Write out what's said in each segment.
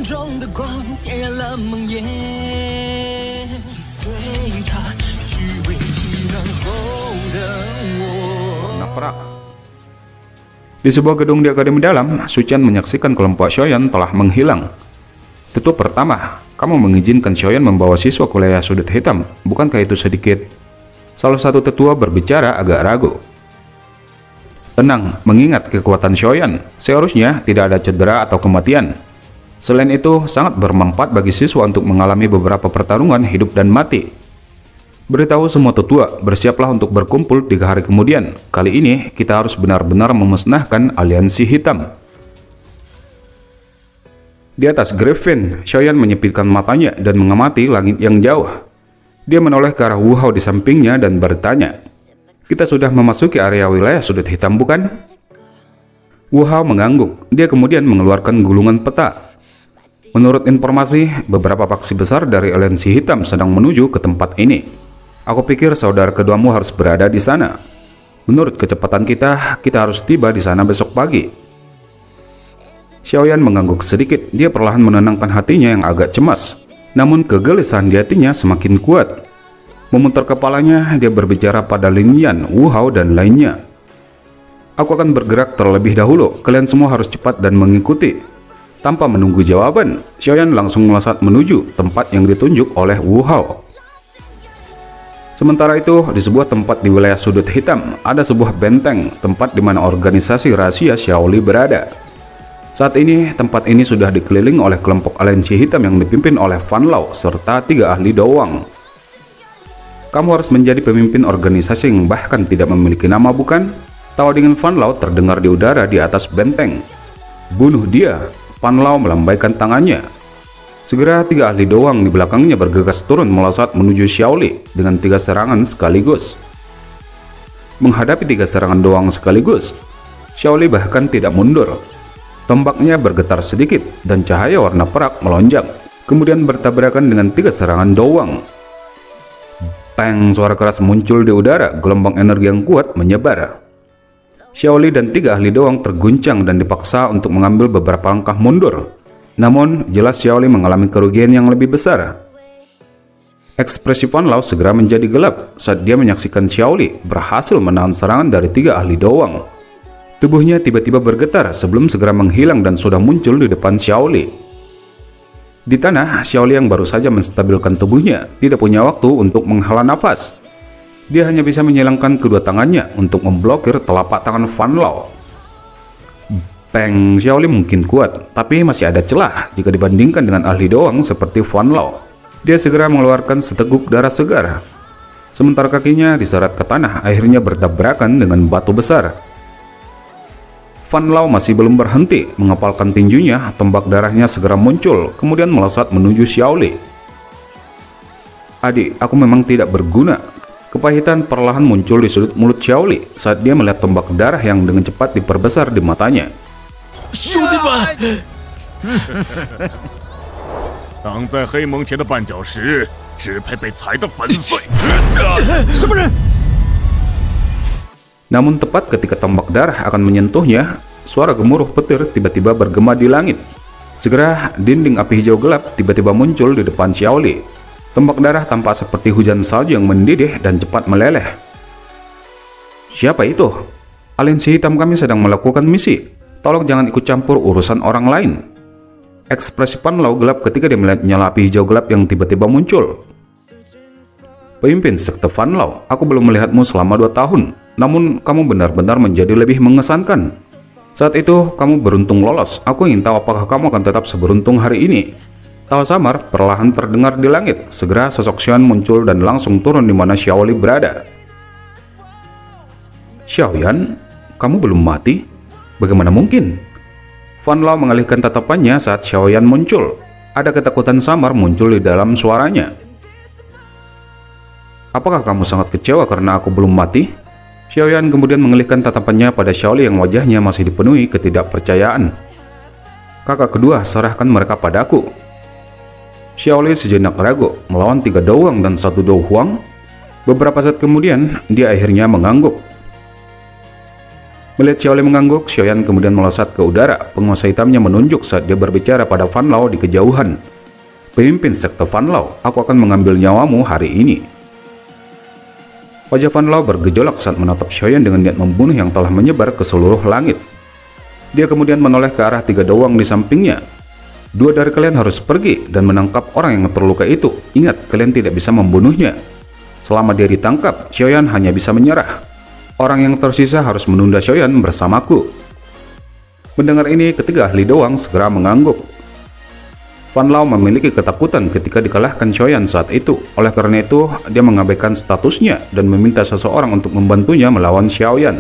中的光点燃了梦魇，随着虚伪体能后的我。 Di sebuah gedung di Akademi Dalam, Suchan menyaksikan kelompok Xiaoyan telah menghilang. Tutup pertama, kamu mengizinkan Xiaoyan membawa siswa kuliah sudut hitam, bukankah itu sedikit? Salah satu tetua berbicara agak ragu. Tenang, mengingat kekuatan Xiaoyan, seharusnya tidak ada cedera atau kematian. Selain itu, sangat bermanfaat bagi siswa untuk mengalami beberapa pertarungan hidup dan mati. Beritahu semua tetua, bersiaplah untuk berkumpul 3 hari kemudian. Kali ini, kita harus benar-benar memusnahkan aliansi hitam. Di atas Griffin, Xiaoyan menyipitkan matanya dan mengamati langit yang jauh. Dia menoleh ke arah Wu Hao di sampingnya dan bertanya, "Kita sudah memasuki area wilayah sudut hitam, bukan?" Wu Hao mengangguk. Dia kemudian mengeluarkan gulungan peta. Menurut informasi, beberapa faksi besar dari aliansi hitam sedang menuju ke tempat ini. Aku pikir saudara keduamu harus berada di sana. Menurut kecepatan kita harus tiba di sana besok pagi. Xiaoyan mengangguk sedikit. Dia perlahan menenangkan hatinya yang agak cemas. Namun kegelisahan di hatinya semakin kuat. Memutar kepalanya, dia berbicara pada Lin Yan, Wu Hao, dan lainnya. Aku akan bergerak terlebih dahulu. Kalian semua harus cepat dan mengikuti. Tanpa menunggu jawaban, Xiaoyan langsung melesat menuju tempat yang ditunjuk oleh Wu Hao. Sementara itu, di sebuah tempat di wilayah sudut hitam, ada sebuah benteng, tempat di mana organisasi rahasia Xiaoli berada. Saat ini, tempat ini sudah dikelilingi oleh kelompok aliansi hitam yang dipimpin oleh Fan Lao, serta 3 ahli doang. Kamu harus menjadi pemimpin organisasi yang bahkan tidak memiliki nama, bukan? Tawa dingin Fan Lao terdengar di udara di atas benteng. Bunuh dia! Fan Lao melambaikan tangannya. Segera 3 ahli doang di belakangnya bergegas turun melesat menuju Xiaoli dengan 3 serangan sekaligus. Menghadapi 3 serangan doang sekaligus, Xiaoli bahkan tidak mundur. Tombaknya bergetar sedikit dan cahaya warna perak melonjak, kemudian bertabrakan dengan 3 serangan doang. Bang, suara keras muncul di udara, gelombang energi yang kuat menyebar. Xiaoli dan 3 ahli doang terguncang dan dipaksa untuk mengambil beberapa langkah mundur. Namun, jelas Xiaoli mengalami kerugian yang lebih besar. Ekspresi Fan Lao segera menjadi gelap saat dia menyaksikan Xiaoli berhasil menahan serangan dari 3 ahli doang. Tubuhnya tiba-tiba bergetar sebelum segera menghilang dan sudah muncul di depan Xiaoli. Di tanah, Xiaoli yang baru saja menstabilkan tubuhnya tidak punya waktu untuk menghela nafas. Dia hanya bisa menyilangkan kedua tangannya untuk memblokir telapak tangan Fan Lao. Peng, Xiaoli mungkin kuat, tapi masih ada celah jika dibandingkan dengan ahli doang seperti Fan Lao. Dia segera mengeluarkan seteguk darah segar. Sementara kakinya diseret ke tanah, akhirnya bertabrakan dengan batu besar. Fan Lao masih belum berhenti mengepalkan tinjunya, tombak darahnya segera muncul, kemudian melesat menuju Xiaoli. Adik, aku memang tidak berguna. Kepahitan perlahan muncul di sudut mulut Xiaoli saat dia melihat tombak darah yang dengan cepat diperbesar di matanya. 兄弟们！挡在黑蒙前的绊脚石，只配被踩得粉碎。什么人？ Namun tepat ketika tombak darah akan menyentuhnya, suara gemuruh petir tiba-tiba bergema di langit. Segera, dinding api hijau gelap tiba-tiba muncul di depan Xiaoli. Tombak darah tampak seperti hujan salju yang mendidih dan cepat meleleh. Siapa itu? Aliansi hitam kami sedang melakukan misi. Tolong jangan ikut campur urusan orang lain. Ekspresi Fan Lao gelap ketika dia melihat nyala api hijau gelap yang tiba-tiba muncul. Pemimpin sekte Fan Lao, aku belum melihatmu selama 2 tahun. Namun, kamu benar-benar menjadi lebih mengesankan. Saat itu, kamu beruntung lolos. Aku ingin tahu apakah kamu akan tetap seberuntung hari ini. Tawa samar perlahan terdengar di langit. Segera sosok Xiaoyan muncul dan langsung turun di mana Xiaoli berada. Xiaoyan, kamu belum mati? Bagaimana mungkin? Fan Lao mengalihkan tatapannya saat Xiaoyan muncul. Ada ketakutan samar muncul di dalam suaranya. Apakah kamu sangat kecewa karena aku belum mati? Xiaoyan kemudian mengalihkan tatapannya pada Xiaoli yang wajahnya masih dipenuhi ketidakpercayaan. Kakak kedua, serahkan mereka padaku. Xiaoli sejenak ragu melawan 3 doang dan 1 do huang. Beberapa saat kemudian, dia akhirnya mengangguk. Melihat Xiaoli mengangguk, Xiaoyan kemudian melesat ke udara. Penguasa hitamnya menunjuk saat dia berbicara pada Fan Lao di kejauhan. Pemimpin sekte Fan Lao, aku akan mengambil nyawamu hari ini. Wajah Fan Lao bergejolak saat menatap Xiaoyan dengan niat membunuh yang telah menyebar ke seluruh langit. Dia kemudian menoleh ke arah 3 dawang di sampingnya. 2 dari kalian harus pergi dan menangkap orang yang terluka itu. Ingat, kalian tidak bisa membunuhnya. Selama dia ditangkap, Xiaoyan hanya bisa menyerah. Orang yang tersisa harus menunda Xiaoyan bersamaku. Mendengar ini, ketiga ahli dawang segera mengangguk. Fan Lao memiliki ketakutan ketika dikalahkan Xiaoyan saat itu. Oleh karena itu, dia mengabaikan statusnya dan meminta seseorang untuk membantunya melawan Xiaoyan.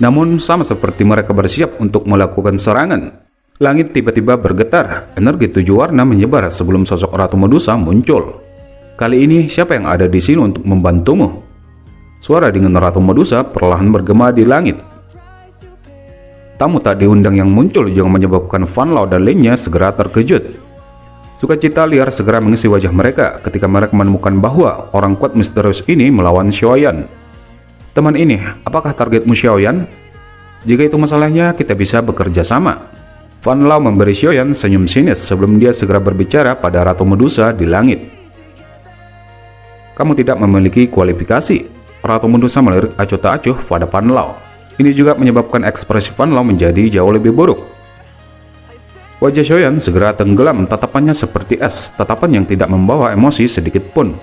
Namun, sama seperti mereka bersiap untuk melakukan serangan, langit tiba-tiba bergetar. Energi 7 warna menyebar sebelum sosok Ratu Medusa muncul. Kali ini, siapa yang ada di sini untuk membantumu? Suara dingin Ratu Medusa perlahan bergema di langit. Tamu tak diundang yang muncul juga menyebabkan Fan Lao dan lainnya segera terkejut. Sukacita liar segera mengisi wajah mereka ketika mereka menemukan bahwa orang kuat misterius ini melawan Xiaoyan. Teman ini, apakah targetmu Xiaoyan? Jika itu masalahnya, kita bisa bekerja sama. Fan Lao memberi Xiaoyan senyum sinis sebelum dia segera berbicara pada Ratu Medusa di langit. Kamu tidak memiliki kualifikasi. Ratu Medusa melirik acuh tak acuh pada Fan Lao. Ini juga menyebabkan ekspresi Fan Lao menjadi jauh lebih buruk. Wajah Xiaoyan segera tenggelam, tatapannya seperti es, tatapan yang tidak membawa emosi sedikit pun.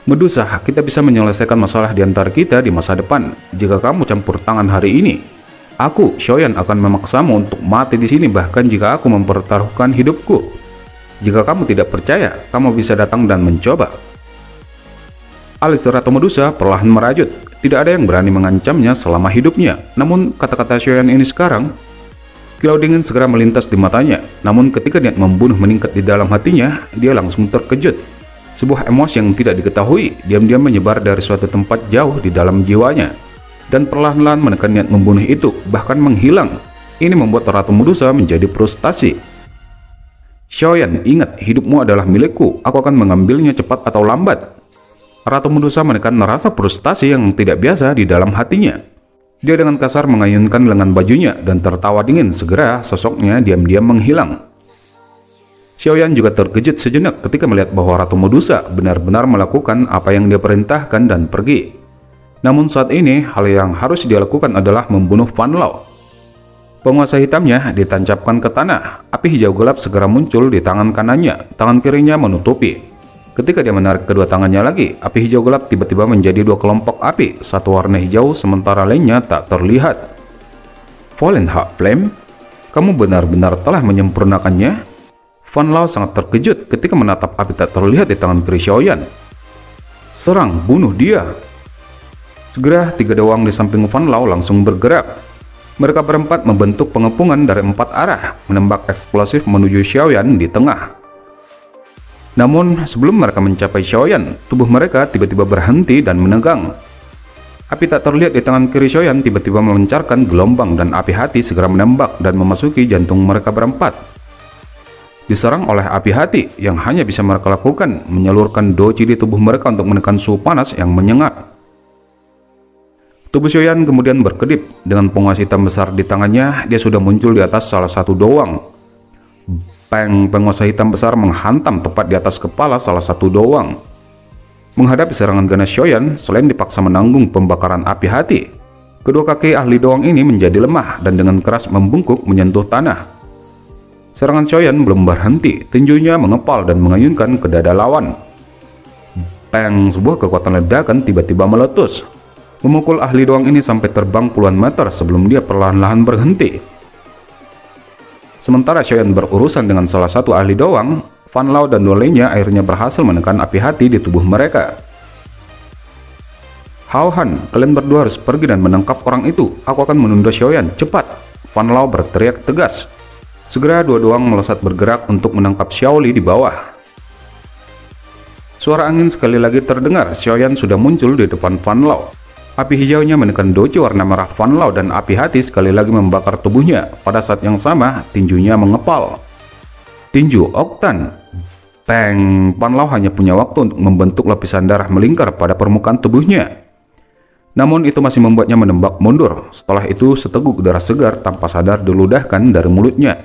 Medusa, kita bisa menyelesaikan masalah di antara kita di masa depan. Jika kamu campur tangan hari ini, aku, Xiaoyan, akan memaksamu untuk mati di sini, bahkan jika aku mempertaruhkan hidupku. Jika kamu tidak percaya, kamu bisa datang dan mencoba. Alis Ratu Medusa perlahan merajut. Tidak ada yang berani mengancamnya selama hidupnya. Namun kata-kata Xiaoyan ini sekarang, kilau dingin segera melintas di matanya. Namun ketika niat membunuh meningkat di dalam hatinya, dia langsung terkejut. Sebuah emosi yang tidak diketahui diam-diam menyebar dari suatu tempat jauh di dalam jiwanya, dan perlahan-lahan menekan niat membunuh itu, bahkan menghilang. Ini membuat Ratu Medusa menjadi frustasi. Xiaoyan, ingat, hidupmu adalah milikku. Aku akan mengambilnya cepat atau lambat. Ratu Medusa menekan rasa frustasi yang tidak biasa di dalam hatinya. Dia dengan kasar mengayunkan lengan bajunya dan tertawa dingin. Segera sosoknya diam-diam menghilang. Xiaoyan juga terkejut sejenak ketika melihat bahwa Ratu Medusa benar-benar melakukan apa yang dia perintahkan dan pergi. Namun saat ini, hal yang harus dia lakukan adalah membunuh Fan Lao. Penguasa hitamnya ditancapkan ke tanah. Api hijau gelap segera muncul di tangan kanannya. Tangan kirinya menutupi. Ketika dia menarik kedua tangannya lagi, api hijau gelap tiba-tiba menjadi 2 kelompok api, satu warna hijau sementara lainnya tak terlihat. Fallen Heart Flame, kamu benar-benar telah menyempurnakannya? Fan Lao sangat terkejut ketika menatap api tak terlihat di tangan kiri Xiaoyan. Serang, bunuh dia! Segera 3 dawang di samping Fan Lao langsung bergerak. Mereka berempat membentuk pengepungan dari 4 arah, menembak eksplosif menuju Xiaoyan di tengah. Namun, sebelum mereka mencapai Xiaoyan, tubuh mereka tiba-tiba berhenti dan menegang. Api tak terlihat di tangan kiri Xiaoyan tiba-tiba melancarkan gelombang dan api hati segera menembak dan memasuki jantung mereka berempat. Diserang oleh api hati yang hanya bisa mereka lakukan menyalurkan doji di tubuh mereka untuk menekan suhu panas yang menyengat. Tubuh Xiaoyan kemudian berkedip. Dengan penguasa hitam besar di tangannya, dia sudah muncul di atas salah satu dawang. Penguasa hitam besar menghantam tepat di atas kepala salah satu dawang. Menghadapi serangan ganas Xiaoyan, selain dipaksa menanggung pembakaran api hati, kedua kaki ahli dawang ini menjadi lemah dan dengan keras membungkuk menyentuh tanah. Serangan Xiaoyan belum berhenti, tinjunya mengepal dan mengayunkan ke dada lawan. Sebuah kekuatan ledakan tiba-tiba meletus, memukul ahli dawang ini sampai terbang puluhan meter sebelum dia perlahan-lahan berhenti. Sementara Xiaoyan berurusan dengan salah satu ahli dawang, Fan Lao dan 2 lainnya akhirnya berhasil menekan api hati di tubuh mereka. Hao Han, kalian berdua harus pergi dan menangkap orang itu. Aku akan menunda Xiaoyan, cepat! Fan Lao berteriak tegas. Segera 2 dawang melesat bergerak untuk menangkap Xiaoli di bawah. Suara angin sekali lagi terdengar. Xiaoyan sudah muncul di depan Fan Lao. Api hijaunya menekan doji warna merah Fan Lao dan api hati sekali lagi membakar tubuhnya. Pada saat yang sama, tinjunya mengepal. Tinju Oktan. Fan Lao hanya punya waktu untuk membentuk lapisan darah melingkar pada permukaan tubuhnya. Namun itu masih membuatnya menembak mundur. Setelah itu seteguk darah segar tanpa sadar diludahkan dari mulutnya.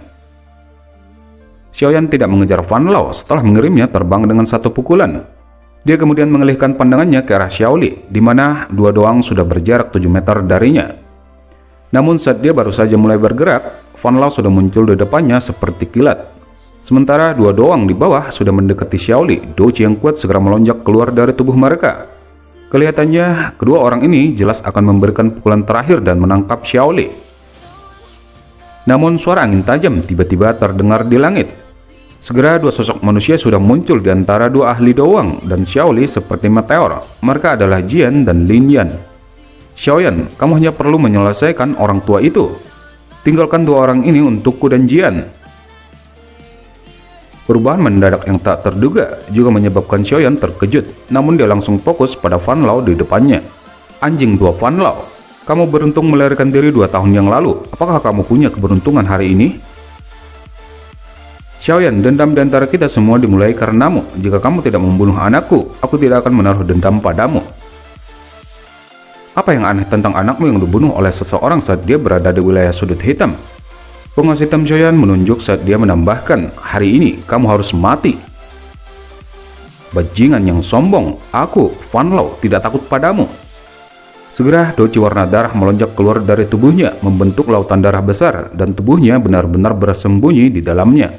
Xiaoyan tidak mengejar Fan Lao setelah mengirimnya terbang dengan satu pukulan. Dia kemudian mengalihkan pandangannya ke arah Xiaoli, di mana dua doang sudah berjarak 7 meter darinya. Namun saat dia baru saja mulai bergerak, Fan Lao sudah muncul di depannya seperti kilat. Sementara dua doang di bawah sudah mendekati Xiaoli, Douqi yang kuat segera melonjak keluar dari tubuh mereka. Kelihatannya kedua orang ini jelas akan memberikan pukulan terakhir dan menangkap Xiaoli. Namun suara angin tajam tiba-tiba terdengar di langit. Segera dua sosok manusia sudah muncul di antara dua ahli doang dan Xiaoli seperti meteor. Mereka adalah Jian dan Lin Yan. Xiaoyan, kamu hanya perlu menyelesaikan orang tua itu. Tinggalkan dua orang ini untukku dan Jian. Perubahan mendadak yang tak terduga juga menyebabkan Xiaoyan terkejut, namun dia langsung fokus pada Fan Lao di depannya. Anjing tua Fan Lao, kamu beruntung melarikan diri 2 tahun yang lalu. Apakah kamu punya keberuntungan hari ini? Xiaoyan, dendam di antara kita semua dimulai karenamu. Jika kamu tidak membunuh anakku, aku tidak akan menaruh dendam padamu. Apa yang aneh tentang anakmu yang dibunuh oleh seseorang saat dia berada di wilayah sudut hitam? Penguasa hitam Xiaoyan menunjuk saat dia menambahkan, hari ini kamu harus mati. Bajingan yang sombong, aku, Fan Lao, tidak takut padamu. Segera Douqi warna darah melonjak keluar dari tubuhnya, membentuk lautan darah besar, dan tubuhnya benar-benar bersembunyi di dalamnya.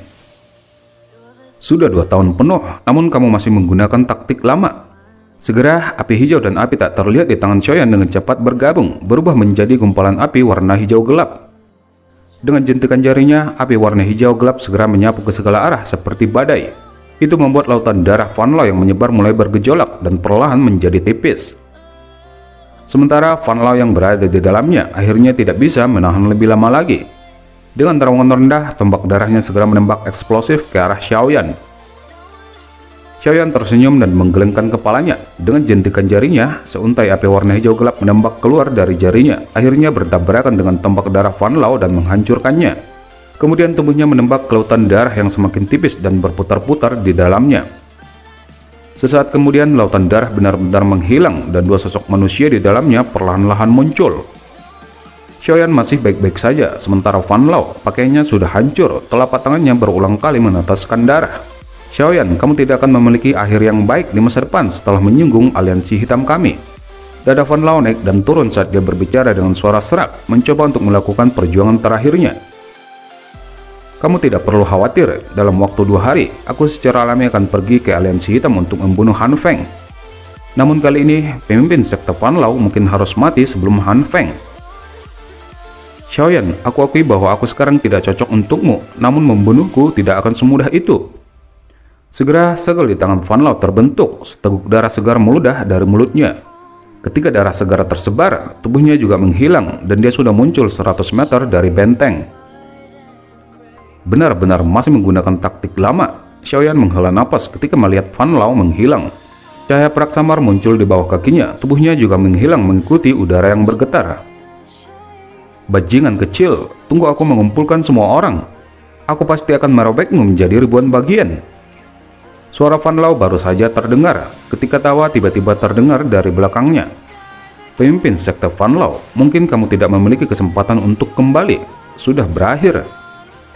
Sudah 2 tahun penuh, namun kamu masih menggunakan taktik lama. Segera api hijau dan api tak terlihat di tangan Xiaoyan dengan cepat bergabung, berubah menjadi gumpalan api warna hijau gelap. Dengan jentikan jarinya, api warna hijau gelap segera menyapu ke segala arah seperti badai. Itu membuat lautan darah Fan Lao yang menyebar mulai bergejolak dan perlahan menjadi tipis. Sementara Fan Lao yang berada di dalamnya akhirnya tidak bisa menahan lebih lama lagi. Dengan terowongan rendah, tombak darahnya segera menembak eksplosif ke arah Xiaoyan. Xiaoyan tersenyum dan menggelengkan kepalanya. Dengan jentikan jarinya, seuntai api warna hijau gelap menembak keluar dari jarinya, akhirnya bertabrakan dengan tombak darah Fan Lao dan menghancurkannya. Kemudian tubuhnya menembak ke lautan darah yang semakin tipis dan berputar-putar di dalamnya. Sesaat kemudian, lautan darah benar-benar menghilang dan dua sosok manusia di dalamnya perlahan-lahan muncul. Xiaoyan masih baik-baik saja, sementara Fan Lao pakaiannya sudah hancur, telapak tangannya berulang kali meneteskan darah. Xiaoyan, kamu tidak akan memiliki akhir yang baik di masa depan setelah menyinggung aliansi hitam kami. Dada Fan Lao naik dan turun saat dia berbicara dengan suara serak, mencoba untuk melakukan perjuangan terakhirnya. Kamu tidak perlu khawatir, dalam waktu 2 hari, aku secara alami akan pergi ke aliansi hitam untuk membunuh Han Feng. Namun kali ini, pemimpin sekte Fan Lao mungkin harus mati sebelum Han Feng. Xiaoyan, aku akui bahwa aku sekarang tidak cocok untukmu, namun membunuhku tidak akan semudah itu. Segera segel di tangan Fan Lao terbentuk, seteguk darah segar meludah dari mulutnya. Ketika darah segar tersebar, tubuhnya juga menghilang dan dia sudah muncul 100 meter dari benteng. Benar-benar masih menggunakan taktik lama. Xiaoyan menghela napas ketika melihat Fan Lao menghilang. Cahaya perak samar muncul di bawah kakinya, tubuhnya juga menghilang mengikuti udara yang bergetar. Bajingan kecil, tunggu aku mengumpulkan semua orang. Aku pasti akan merobekmu menjadi ribuan bagian. Suara Fan Lao baru saja terdengar, ketika tawa tiba-tiba terdengar dari belakangnya. Pemimpin sekte Fan Lao, mungkin kamu tidak memiliki kesempatan untuk kembali. Sudah berakhir.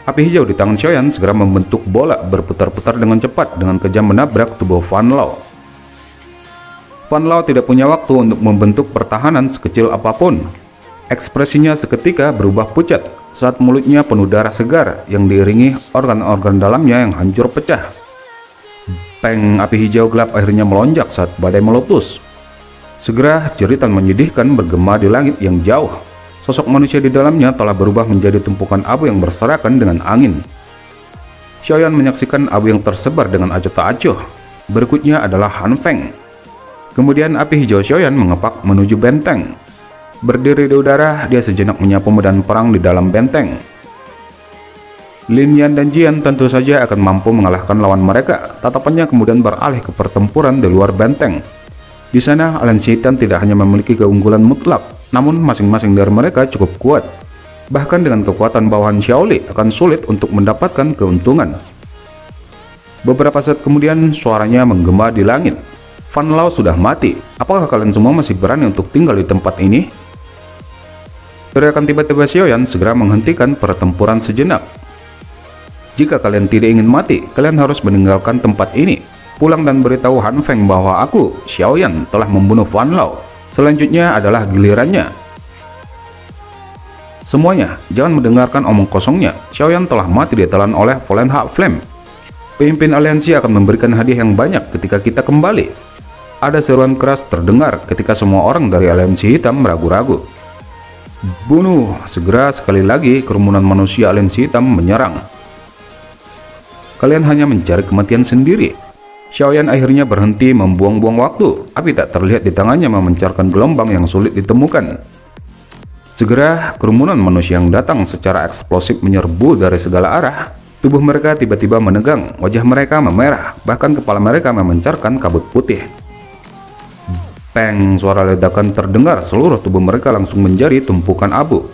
Api hijau di tangan Xiaoyan segera membentuk bola berputar-putar dengan cepat dengan kejam menabrak tubuh Fan Lao. Fan Lao tidak punya waktu untuk membentuk pertahanan sekecil apapun. Ekspresinya seketika berubah pucat saat mulutnya penuh darah segar yang diiringi organ-organ dalamnya yang hancur pecah. Peng, api hijau gelap akhirnya melonjak saat badai meletus. Segera jeritan menyedihkan bergema di langit yang jauh. Sosok manusia di dalamnya telah berubah menjadi tumpukan abu yang berserakan dengan angin. Xiaoyan menyaksikan abu yang tersebar dengan acuh tak acuh. Berikutnya adalah Han Feng. Kemudian api hijau Xiaoyan mengepak menuju benteng. Berdiri di udara, dia sejenak menyapu medan perang di dalam benteng. Lin Yan dan Jian tentu saja akan mampu mengalahkan lawan mereka. Tatapannya kemudian beralih ke pertempuran di luar benteng. Di sana, aliansi hitam tidak hanya memiliki keunggulan mutlak, namun masing-masing dari mereka cukup kuat. Bahkan dengan kekuatan bawahan Xiaoli akan sulit untuk mendapatkan keuntungan. Beberapa saat kemudian, suaranya menggema di langit. Fan Lao sudah mati. Apakah kalian semua masih berani untuk tinggal di tempat ini? Teriakan tiba-tiba Xiaoyan segera menghentikan pertempuran sejenak. Jika kalian tidak ingin mati, kalian harus meninggalkan tempat ini. Pulang dan beritahu Han Feng bahwa aku, Xiaoyan, telah membunuh Fan Lao. Selanjutnya adalah gilirannya. Semuanya, jangan mendengarkan omong kosongnya. Xiaoyan telah mati ditelan oleh Volenhak Flame. Pemimpin aliansi akan memberikan hadiah yang banyak ketika kita kembali. Ada seruan keras terdengar ketika semua orang dari aliansi hitam ragu-ragu. Bunuh! Segera sekali lagi kerumunan manusia aliansi hitam menyerang. Kalian hanya mencari kematian sendiri. Xiaoyan akhirnya berhenti membuang-buang waktu. Api tak terlihat di tangannya memancarkan gelombang yang sulit ditemukan. Segera kerumunan manusia yang datang secara eksplosif menyerbu dari segala arah. Tubuh mereka tiba-tiba menegang, wajah mereka memerah, bahkan kepala mereka memancarkan kabut putih. Peng, suara ledakan terdengar, seluruh tubuh mereka langsung menjadi tumpukan abu.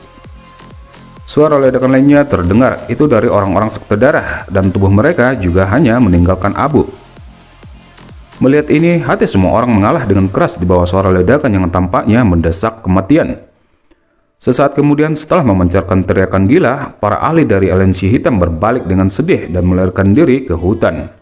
Suara ledakan lainnya terdengar, itu dari orang-orang sekte darah, dan tubuh mereka juga hanya meninggalkan abu. Melihat ini, hati semua orang mengalah dengan keras di bawah suara ledakan yang tampaknya mendesak kematian. Sesaat kemudian setelah memancarkan teriakan gila, para ahli dari aliansi hitam berbalik dengan sedih dan melarikan diri ke hutan.